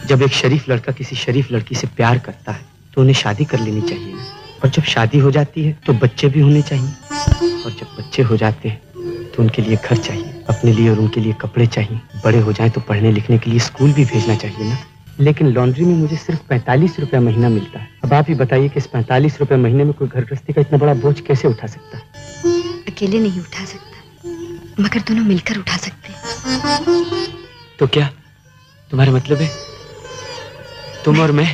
जब एक शरीफ लड़का किसी शरीफ लड़की से प्यार करता है तो उन्हें शादी कर लेनी चाहिए ना। और जब शादी हो जाती है तो बच्चे भी होने चाहिए। और जब बच्चे हो जाते हैं तो उनके लिए घर चाहिए, अपने लिए और उनके लिए कपड़े चाहिए। बड़े हो जाएं तो पढ़ने लिखने के लिए स्कूल भी भेजना चाहिए ना। लेकिन लॉन्ड्री में मुझे सिर्फ 45 रुपया महीना मिलता है। अब आप ही बताइए कि इस 45 रुपये महीने में कोई घर गृहस्थी का इतना बड़ा बोझ कैसे उठा सकता है? अकेले नहीं उठा सकता, मगर दोनों मिलकर उठा सकते। तो क्या तुम्हारा मतलब है तुम और मैं?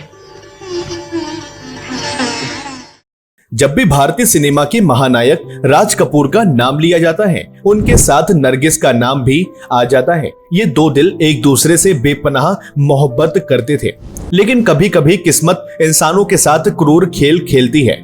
जब भी भारतीय सिनेमा के महानायक राज कपूर का नाम लिया जाता है, उनके साथ नरगिस का नाम भी आ जाता है। ये दो दिल एक दूसरे से बेपनाह मोहब्बत करते थे, लेकिन कभी कभी किस्मत इंसानों के साथ क्रूर खेल खेलती है।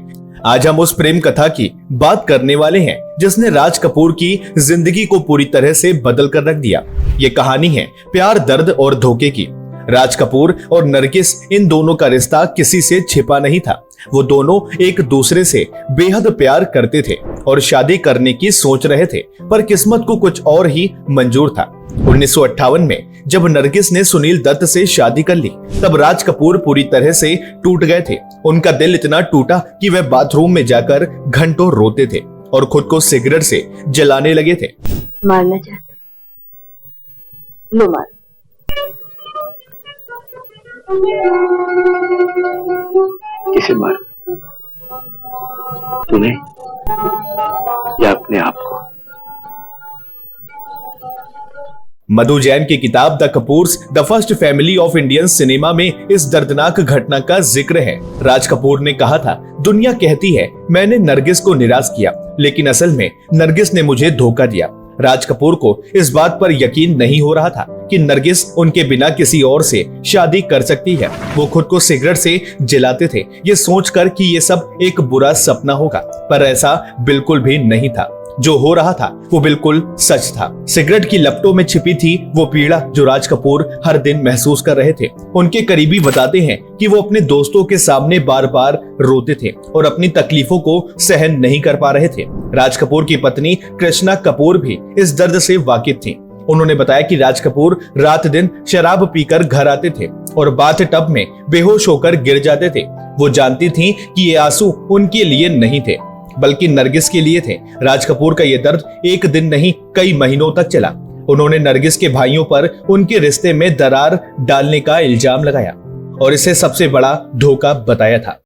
आज हम उस प्रेम कथा की बात करने वाले हैं जिसने राज कपूर की जिंदगी को पूरी तरह से बदल कर रख दिया। ये कहानी है प्यार, दर्द और धोखे की। राज कपूर और नरगिस, इन दोनों का रिश्ता किसी से छिपा नहीं था। वो दोनों एक दूसरे से बेहद प्यार करते थे और शादी करने की सोच रहे थे, पर किस्मत को कुछ और ही मंजूर था। 1958 में जब नरगिस ने सुनील दत्त से शादी कर ली, तब राज कपूर पूरी तरह से टूट गए थे। उनका दिल इतना टूटा कि वह बाथरूम में जाकर घंटों रोते थे और खुद को सिगरेट से जलाने लगे थे। मारना चाहते लो मार। किसे मार? तुम्हें या अपने आप को? मधु जैन की किताब the Kapoors the first family of Indian cinema में इस दर्दनाक घटना का जिक्र है। राज कपूर ने कहा था, दुनिया कहती है मैंने नरगिस को निराश किया, लेकिन असल में नरगिस ने मुझे धोखा दिया। राज कपूर को इस बात पर यकीन नहीं हो रहा था कि नरगिस उनके बिना किसी और से शादी कर सकती है। वो खुद को सिगरेट से जलाते थे, ये सोचकर कि ये सब एक बुरा सपना होगा, पर ऐसा बिल्कुल भी नहीं था। जो हो रहा था वो बिल्कुल सच था। सिगरेट की लपटों में छिपी थी वो पीड़ा जो राज कपूर हर दिन महसूस कर रहे थे। उनके करीबी बताते हैं कि वो अपने दोस्तों के सामने बार बार रोते थे और अपनी तकलीफों को सहन नहीं कर पा रहे थे। राज कपूर की पत्नी कृष्णा कपूर भी इस दर्द से वाकिफ थी। उन्होंने बताया कि राज कपूर रात दिन शराब पीकर घर आते थे और बाथ टब में बेहोश होकर गिर जाते थे। वो जानती थीं कि ये आंसू उनके लिए नहीं थे, बल्कि नरगिस के लिए थे। राज कपूर का ये दर्द एक दिन नहीं कई महीनों तक चला। उन्होंने नरगिस के भाइयों पर उनके रिश्ते में दरार डालने का इल्जाम लगाया और इसे सबसे बड़ा धोखा बताया था।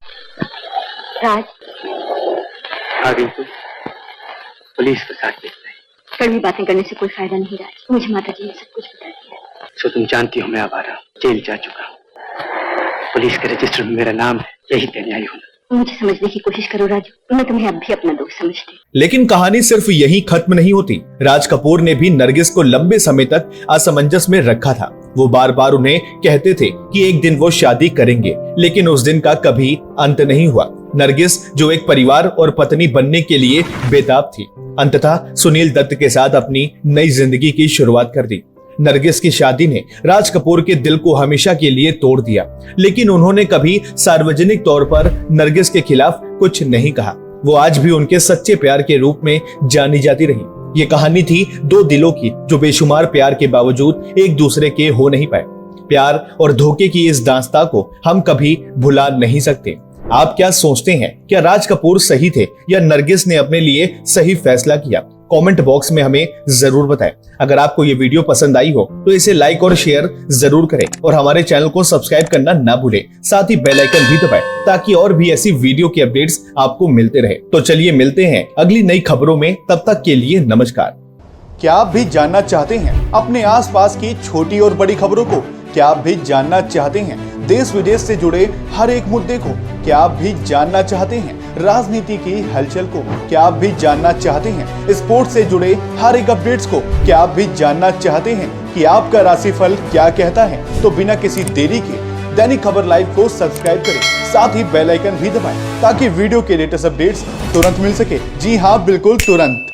राज, आ गई तुम? पुलिस के साथ देख रहे। कड़वी बातें करने से कोई फायदा नहीं राज। मुझे माता जी ने सब कुछ बता दिया। सो तुम जानती हो मैं आवारा जेल जा चुका हूँ। पुलिस के रजिस्टर में मेरा नाम है, यही देने आई हूँ। मुझे समझने की कोशिश करो राजू, मैं तुम्हें अब भी अपना दोस्त समझती। लेकिन कहानी सिर्फ यही खत्म नहीं होती। राज कपूर ने भी नरगिस को लंबे समय तक असमंजस में रखा था। वो बार बार उन्हें कहते थे कि एक दिन वो शादी करेंगे, लेकिन उस दिन का कभी अंत नहीं हुआ। नरगिस जो एक परिवार और पत्नी बनने के लिए बेताब थी, अंततः सुनील दत्त के साथ अपनी नई जिंदगी की शुरुआत कर दी। नरगिस की शादी ने राज कपूर के दिल को हमेशा के लिए तोड़ दिया, लेकिन उन्होंने कभी सार्वजनिक तौर पर नरगिस के खिलाफ कुछ नहीं कहा। वो आज भी उनके सच्चे प्यार के रूप में जानी जाती रही। ये कहानी थी दो दिलों की जो बेशुमार प्यार के बावजूद एक दूसरे के हो नहीं पाए। प्यार और धोखे की इस दास्तां को हम कभी भुला नहीं सकते। आप क्या सोचते हैं? क्या राज कपूर सही थे या नरगिस ने अपने लिए सही फैसला किया? कमेंट बॉक्स में हमें जरूर बताएं। अगर आपको ये वीडियो पसंद आई हो तो इसे लाइक और शेयर जरूर करें और हमारे चैनल को सब्सक्राइब करना ना भूलें। साथ ही बेल आइकन भी दबाएं ताकि और भी ऐसी वीडियो के अपडेट्स आपको मिलते रहे। तो चलिए मिलते हैं अगली नई खबरों में, तब तक के लिए नमस्कार। क्या आप भी जानना चाहते हैं अपने आसपास की छोटी और बड़ी खबरों को? क्या आप भी जानना चाहते हैं देश विदेश से जुड़े हर एक मुद्दे को? क्या आप भी जानना चाहते हैं राजनीति की हलचल को? क्या आप भी जानना चाहते हैं स्पोर्ट्स से जुड़े हर एक अपडेट्स को? क्या आप भी जानना चाहते हैं कि आपका राशिफल क्या कहता है? तो बिना किसी देरी के दैनिक खबर लाइव को सब्सक्राइब करें, साथ ही बेल आइकन भी दबाएं ताकि वीडियो के लेटेस्ट अपडेट्स तुरंत मिल सके। जी हाँ, बिल्कुल तुरंत।